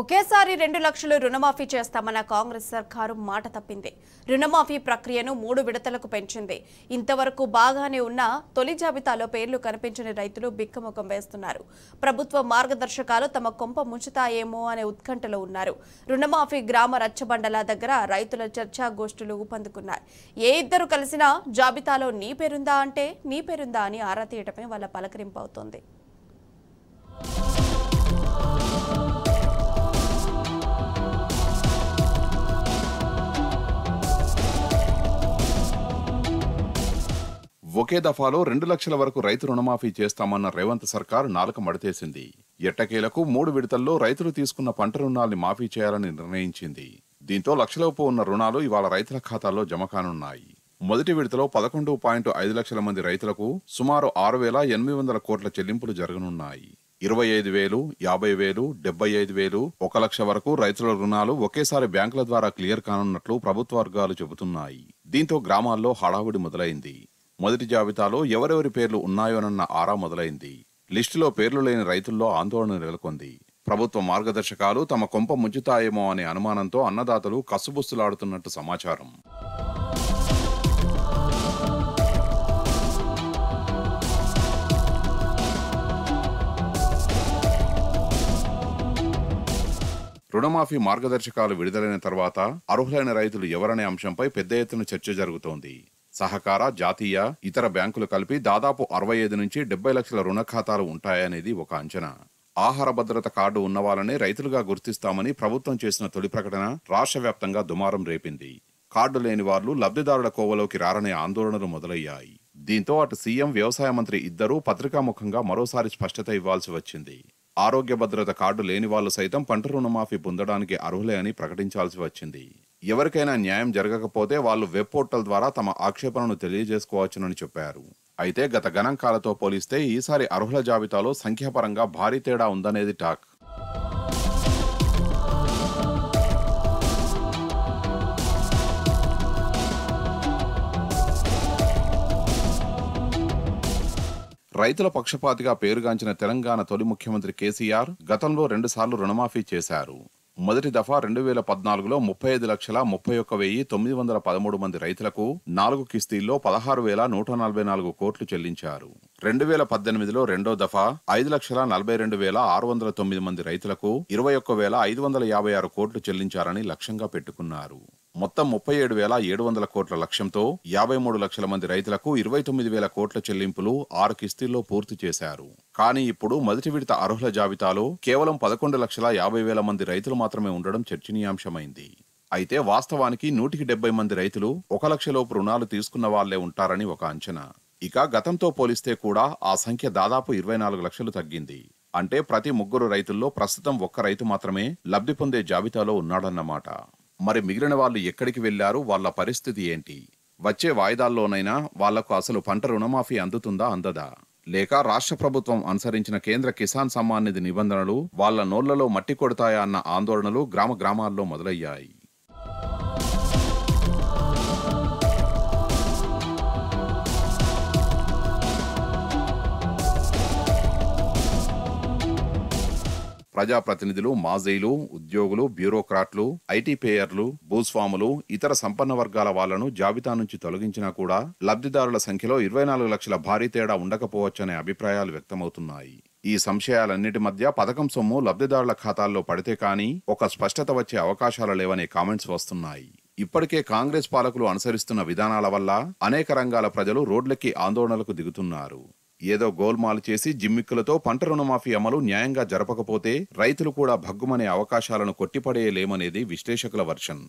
ఒకేసారి 2 లక్షలు రుణమాఫీ చేస్తామన్న కాంగ్రెస్ సర్కారు మాట తప్పింది. రుణమాఫీ ప్రక్రియను 3 విడతలకు పెంచింది. ఇంతవరకు బాగానే ఉన్న తొలి జాబితాలో పేర్లు కనిపించని రైతులు బిక్కముఖం వేస్తున్నారు. ప్రభుత్వ మార్గదర్శకాలు తమ కొంప ముంచుతాయేమో అనే ఉత్కంఠలో ఉన్నారు. రుణమాఫీ గ్రామ రచ్చబండల దగ్గర రైతుల చర్చాగోష్ఠులు ఊపందుకున్నాయి. ఏ ఇద్దరు కలిసినా జాబితాలో నీ పేరుందా అంటే నీ పేరుందా అని ఆరా తీయటమే వాళ్ళ పలకరింపు అవుతోంది. ఒకే దఫాలో 2 లక్షల వరకు రైతు రుణమాఫీ చేస్తామన్న రేవంత్ సర్కార్ నాలుక మడతేసింది. ఎట్టకేలకు 3 విడతల్లో రైతులు తీసుకున్న పంట రుణాల్ని మాఫీ చేయాలని నిర్ణయించింది. దీంతో లక్షలోపు ఉన్న రుణాలు ఇవాళ రైతుల ఖాతాల్లో జమ కానున్నాయి. మొదటి విడతలో 11.5 లక్షల మంది రైతులకు సుమారు 6,800 కోట్ల చెల్లింపులు జరగనున్నాయి. 25,000, 50,000, 75,000, 1 లక్ష వరకు రైతుల రుణాలు ఒకేసారి బ్యాంకుల ద్వారా క్లియర్ కానున్నట్లు ప్రభుత్వ వర్గాలు చెబుతున్నాయి. దీంతో గ్రామాల్లో హడావుడి మొదలైంది. మొదటి జాబితాలో ఎవరెవరి పేర్లు ఉన్నాయోనన్న ఆరా మొదలైంది. లిస్టులో పేర్లు లేని రైతుల్లో ఆందోళన నెలకొంది. ప్రభుత్వ మార్గదర్శకాలు తమ కొంప ముంచుతాయేమో అనే అనుమానంతో అన్నదాతలు కస్సుబుస్సులాడుతున్నట్టు సమాచారం. రుణమాఫీ మార్గదర్శకాలు విడుదలైన తర్వాత అర్హులైన రైతులు ఎవరనే అంశంపై పెద్ద ఎత్తున చర్చ జరుగుతోంది. సహకార, జాతీయ, ఇతర బ్యాంకులు కలిపి దాదాపు 65 నుంచి 70 లక్షల రుణ ఖాతాలు ఉంటాయనేది ఒక అంచనా. ఆహార భద్రత కార్డు ఉన్నవాళ్ళనే రైతులుగా గుర్తిస్తామని ప్రభుత్వం చేసిన తొలి ప్రకటన రాష్ట్ర వ్యాప్తంగా దుమారం రేపింది. కార్డు లేని వాళ్లు లబ్ధిదారుల కోవలోకి రారనే ఆందోళనలు మొదలయ్యాయి. దీంతో అటు సీఎం, వ్యవసాయ మంత్రి ఇద్దరూ పత్రికాముఖంగా మరోసారి స్పష్టత ఇవ్వాల్సి వచ్చింది. ఆరోగ్య భద్రత కార్డు లేని వాళ్లు సైతం పంట రుణమాఫీ పొందడానికి అర్హులే అని ప్రకటించాల్సి వచ్చింది. ఎవరికైనా న్యాయం జరగకపోతే వాళ్లు వెబ్ పోర్టల్ ద్వారా తమ ఆక్షేపణను తెలియజేసుకోవచ్చునని చెప్పారు. అయితే గత గణాంకాలతో పోలిస్తే ఈసారి అర్హుల జాబితాలో సంఖ్యాపరంగా భారీ తేడా ఉందనేది టాక్. రైతుల పక్షపాతిగా పేరుగాంచిన తెలంగాణ తొలి ముఖ్యమంత్రి కేసీఆర్ గతంలో 2 సార్లు రుణమాఫీ చేశారు. మొదటి దఫా 2014లో 35,31,913 మంది రైతులకు 4 కిస్తీల్లో 16,144 కోట్లు చెల్లించారు. 2018లో రెండో దఫా 5,42,609 మంది రైతులకు 21,556 కోట్లు చెల్లించారని లక్ష్యంగా పెట్టుకున్నారు. మొత్తం 37,700 కోట్ల లక్ష్యంతో 53 లక్షల మంది రైతులకు 29,000 కోట్ల చెల్లింపులు 6 కిస్తీల్లో పూర్తి చేశారు. కానీ ఇప్పుడు మొదటి విడత అర్హుల జాబితాలో కేవలం 11,50,000 మంది రైతులు మాత్రమే ఉండడం చర్చనీయాంశమైంది. అయితే వాస్తవానికి 170 మంది రైతులు 1 లక్షలోపు రుణాలు తీసుకున్న వాళ్లే ఉంటారని ఒక అంచనా. ఇక గతంతో పోలిస్తే కూడా ఆ సంఖ్య దాదాపు 24 లక్షలు తగ్గింది. అంటే ప్రతి 3 రైతుల్లో ప్రస్తుతం 1 రైతు మాత్రమే లబ్ధి పొందే జాబితాలో ఉన్నాడన్నమాట. మరి మిగిలిన వాళ్ళు ఎక్కడికి వెళ్లారు? వాళ్ల పరిస్థితి ఏంటి? వచ్చే వాయిదాల్లోనైనా వాళ్లకు అసలు పంట రుణమాఫీ అందుతుందా, అందదా? లేక రాష్ట్ర ప్రభుత్వం అనుసరించిన కేంద్ర కిసాన్ సమ్మాన్ నిధి నిబంధనలు వాళ్ల నోళ్లలో మట్టి కొడతాయా అన్న ఆందోళనలు గ్రామాల్లో మొదలయ్యాయి. ప్రజాప్రతినిధులు, మాజీలు, ఉద్యోగులు, బ్యూరోక్రాట్లు, ఐటీ పేయర్లు, భూస్వాములు, ఇతర సంపన్న వర్గాల వాళ్లను జాబితా నుంచి తొలగించినా కూడా లబ్ధిదారుల సంఖ్యలో 24 లక్షల భారీ తేడా ఉండకపోవచ్చనే అభిప్రాయాలు వ్యక్తమవుతున్నాయి. ఈ సంశయాలన్నిటి మధ్య పథకం సొమ్ము లబ్ధిదారుల ఖాతాల్లో పడితే కానీ ఒక స్పష్టత వచ్చే అవకాశాలు లేవనే కామెంట్స్ వస్తున్నాయి. ఇప్పటికే కాంగ్రెస్ పాలకులు అనుసరిస్తున్న విధానాల వల్ల అనేక రంగాల ప్రజలు రోడ్లెక్కి ఆందోళనలకు దిగుతున్నారు. ఏదో గోల్మాల్ చేసి జిమ్మిక్కులతో పంట రుణమాఫీ అమలు న్యాయంగా జరపకపోతే రైతులు కూడా భగ్గుమనే అవకాశాలను కొట్టిపడేయలేమనేది విశ్లేషకుల వర్షన్.